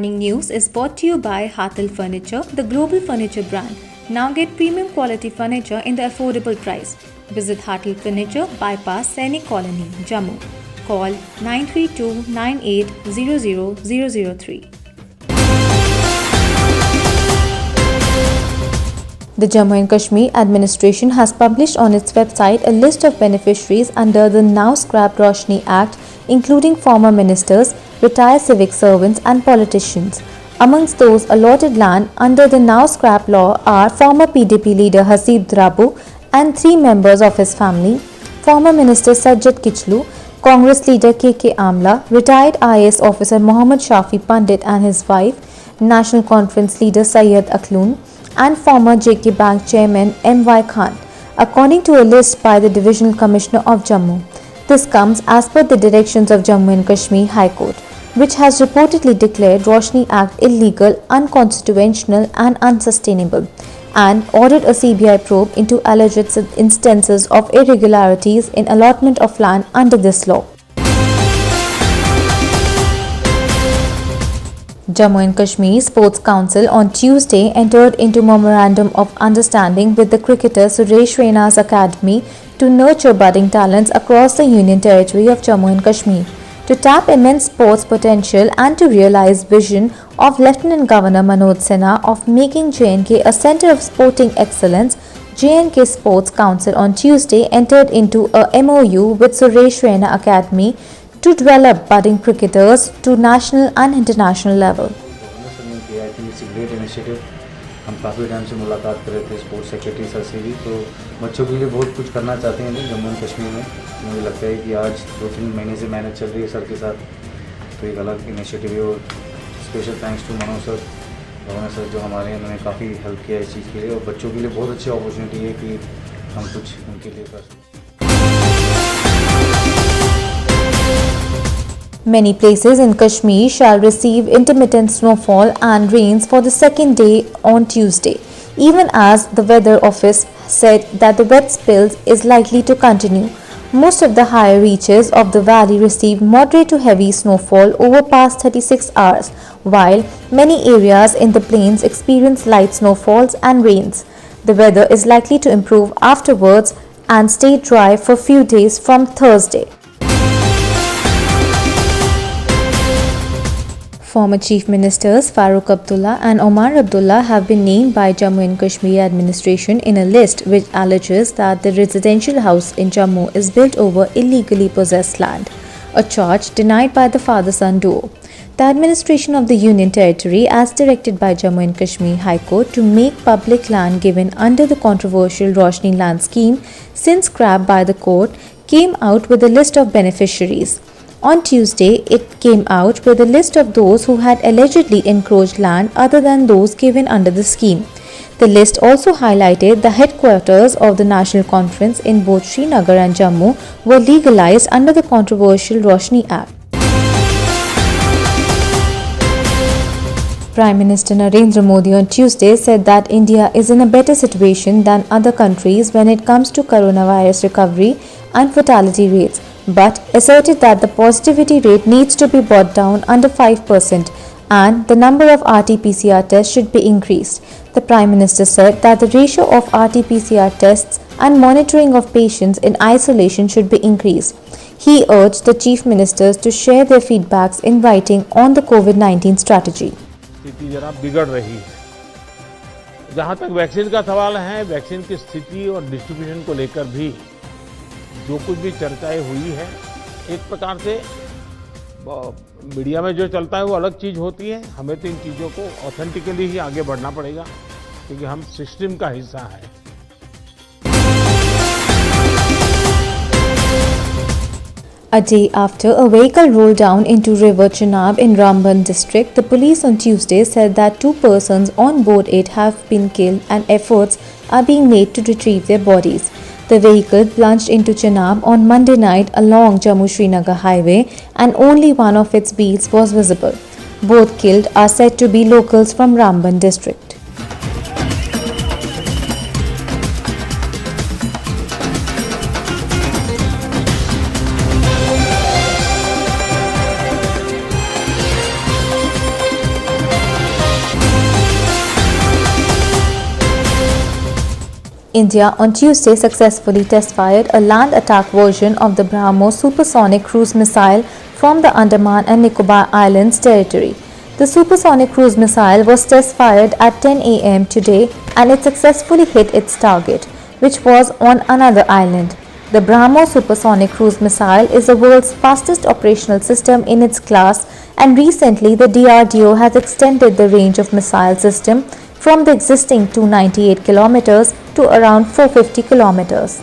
morning news is brought to you by Hathel Furniture, the global furniture brand. Now get premium quality furniture in the affordable price. Visit Hathel Furniture, Bypass, Sainik Colony, Jammu. Call 932-9800-003. The Jammu and Kashmir administration has published on its website a list of beneficiaries under the Now Scrap Roshni Act, including former ministers, retired civic servants and politicians. Amongst those allotted land under the Now Scrap law are former PDP leader Hasib Drabu and 3 members of his family, former minister Sajjad Kichlu, Congress leader KK Amla, retired IAS officer Mohammad Shafi Pandit and his wife, National Conference leader Syed Akloon, and former JK Bank chairman MY Khan, according to a list by the Divisional Commissioner of Jammu. This comes as per the directions of Jammu and Kashmir High Court, which has reportedly declared Roshni Act illegal, unconstitutional and unsustainable, and ordered a CBI probe into alleged instances of irregularities in allotment of land under this law. Jammu and Kashmir Sports Council on Tuesday entered into Memorandum of Understanding with the cricketer Suresh Raina's academy to nurture budding talents across the Union Territory of Jammu and Kashmir. To tap immense sports potential and to realize vision of Lieutenant Governor Manoj Sinha of making J&K a centre of sporting excellence, J&K Sports Council on Tuesday entered into a MOU with Suresh Raina Academy to develop budding cricketers to national and international level. It's a great initiative. हम काफ़ी time से मुलाकात कर रहे थे sports secretary sir से भी, तो बच्चों के लिए बहुत कुछ करना चाहते हैं जम्मू एंड कश्मीर में। मुझे लगता है कि आज 2-3 महीने से मेहनत चल रही है सर के साथ, तो एक अलग इनिशिएटिव है। और special thanks to Manoj sir, governor sir जो हमारे हैं, उन्होंने काफ़ी हेल्प किया इस चीज़ के लिए, और बच्चों के लिए बहुत अच्छी अपॉर्चुनिटी है कि हम कुछ उनके लिए कर सकते हैं। Many places in Kashmir shall receive intermittent snowfall and rains for the second day on Tuesday, even as the weather office said that the wet spells is likely to continue. Most of the higher reaches of the valley received moderate to heavy snowfall over past 36 hours, while many areas in the plains experienced light snowfalls and rains. The weather is likely to improve afterwards and stay dry for few days from Thursday. Former Chief Ministers Farooq Abdullah and Omar Abdullah have been named by Jammu and Kashmir administration in a list which alleges that the residential house in Jammu is built over illegally possessed land, a charge denied by the father-son duo. The administration of the Union Territory, as directed by Jammu and Kashmir High Court to make public land given under the controversial Roshni land scheme since scrapped by the court, came out with a list of beneficiaries. On Tuesday, it came out with a list of those who had allegedly encroached land other than those given under the scheme. The list also highlighted the headquarters of the National Conference in both Srinagar and Jammu were legalized under the controversial Roshni Act. Prime Minister Narendra Modi on Tuesday said that India is in a better situation than other countries when it comes to coronavirus recovery and fatality rates, but asserted that the positivity rate needs to be brought down under 5% and the number of RT-PCR tests should be increased. The Prime Minister said that the ratio of RT-PCR tests and monitoring of patients in isolation should be increased. He urged the Chief Ministers to share their feedbacks in writing on the COVID-19 strategy. स्थिति जरा बिगड़ रही है। जहां तक vaccine का सवाल है, वैक्सीन की स्थिति और डिस्ट्रीब्यूशन को लेकर भी जो कुछ भी चर्चाएं हुई है, एक प्रकार से मीडिया में जो चलता है वो अलग चीज़ होती है। हमें तो इन चीज़ों को ऑथेंटिकली ही आगे बढ़ना पड़ेगा, क्योंकि हम सिस्टम का हिस्सा है। A day after a vehicle rolled down into River Chenab in Ramban district, the police on Tuesday said that 2 persons on board it have been killed and efforts are being made to retrieve their bodies. The vehicle plunged into Chenab on Monday night along Jammu-Srinagar highway and only one of its wheels was visible. Both killed are said to be locals from Ramban district. India on Tuesday successfully test-fired a land attack version of the BrahMos supersonic cruise missile from the Andaman and Nicobar Islands territory. The supersonic cruise missile was test-fired at 10 a.m. today and it successfully hit its target, which was on another island. The BrahMos supersonic cruise missile is the world's fastest operational system in its class, and recently the DRDO has extended the range of missile system from the existing 298 kilometers to around 450 kilometers.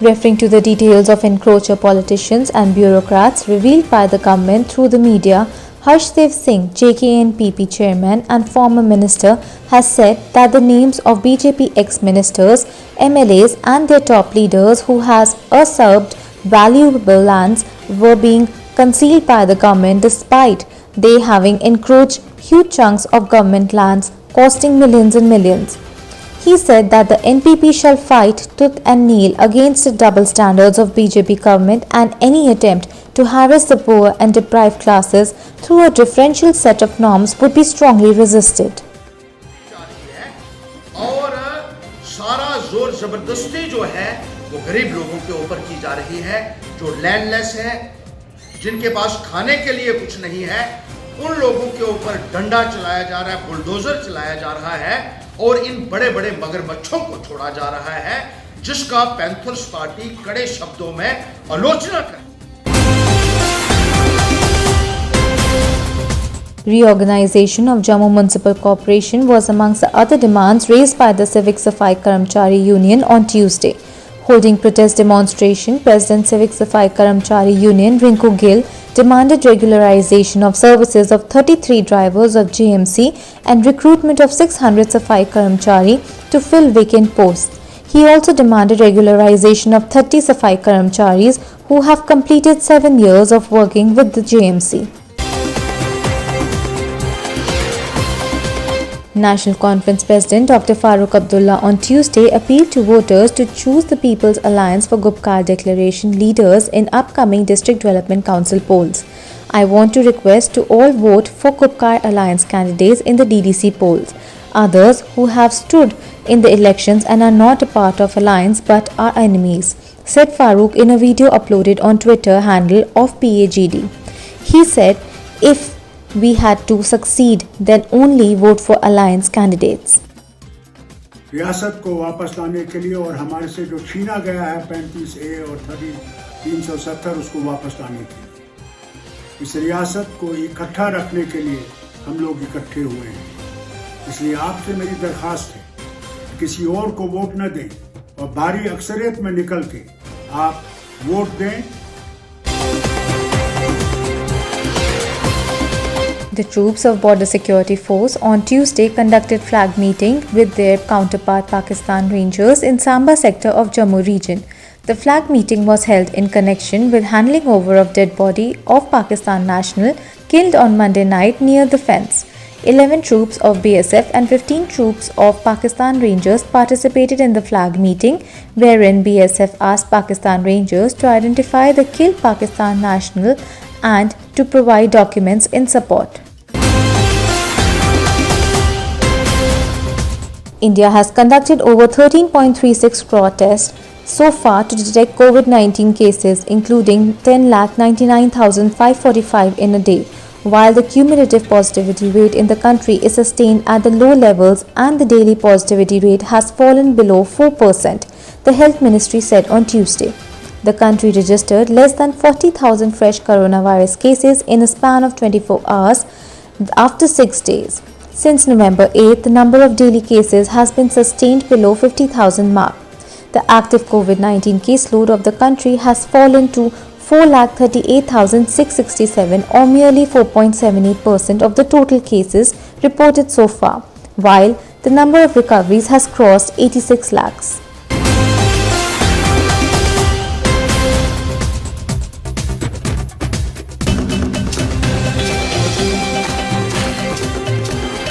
Referring to the details of encroacher politicians and bureaucrats revealed by the government through the media, Harshdev Singh, JKNPP chairman and former minister, has said that the names of BJP ex-ministers, MLAs and their top leaders who has usurped valuable lands were being concealed by the government despite they having encroached huge chunks of government lands costing millions and millions. He said that the NPP shall fight tooth and nail against the double standards of BJP government and any attempt to harass the poor and deprived classes through a differential set of norms would be strongly resisted. और सारा जोर जबरदस्ती जो है वो गरीब लोगों के ऊपर की जा रही है, जो लैंडलेस है, जिनके पास खाने के लिए कुछ नहीं है, उन लोगों के ऊपर डंडा चलाया जा रहा है, बुलडोजर चलाया जा रहा है और इन बड़े बड़े मगरमच्छों को छोड़ा जा रहा है, जिसका पैंथर्स पार्टी कड़े शब्दों में आलोचना कर। Reorganization of Jammu Municipal Corporation was amongst the other demands raised by the Civic Safai Karamchari Union on Tuesday. Holding protest demonstration, President Civic Safai Karamchari Union Rinku Gill demanded regularization of services of 33 drivers of JMC and recruitment of 600 Safai Karamchari to fill vacant posts. He also demanded regularization of 30 Safai Karamcharis who have completed 7 years of working with the JMC. National Conference President Dr. Farooq Abdullah on Tuesday appealed to voters to choose the People's Alliance for Gupkar Declaration leaders in upcoming District Development Council polls. I want to request to all vote for Gupkar Alliance candidates in the DDC polls. Others who have stood in the elections and are not a part of Alliance but are enemies, said Farooq in a video uploaded on Twitter handle of PAGD. He said, if we had to succeed, then only vote for alliance candidates. रियासत को वापस लाने के लिए और हमारे से जो छीना गया है 35A और 370 उसको वापस लाने के लिए इस रियासत को इकट्ठा रखने के लिए हम लोग इकट्ठे हुए हैं। इसलिए आपसे मेरी दरखास्त है कि किसी और को वोट न दें और भारी अक्सरियत में निकल के आप वोट दें। The troops of Border Security Force on Tuesday conducted flag meeting with their counterpart Pakistan Rangers in Samba sector of Jammu region. The flag meeting was held in connection with handling over of dead body of Pakistan national killed on Monday night near the fence. 11 troops of BSF and 15 troops of Pakistan Rangers participated in the flag meeting, wherein BSF asked Pakistan Rangers to identify the killed Pakistan national and to provide documents in support. India has conducted over 13.36 crore tests so far to detect COVID-19 cases, including 10,99,545 in a day, while the cumulative positivity rate in the country is sustained at the low levels and the daily positivity rate has fallen below 4%, the Health Ministry said on Tuesday. The country registered less than 40,000 fresh coronavirus cases in a span of 24 hours after 6 days. Since November 8, the number of daily cases has been sustained below 50,000 mark. The active COVID-19 caseload of the country has fallen to 438,667 or merely 4.78% of the total cases reported so far, while the number of recoveries has crossed 86 lakhs.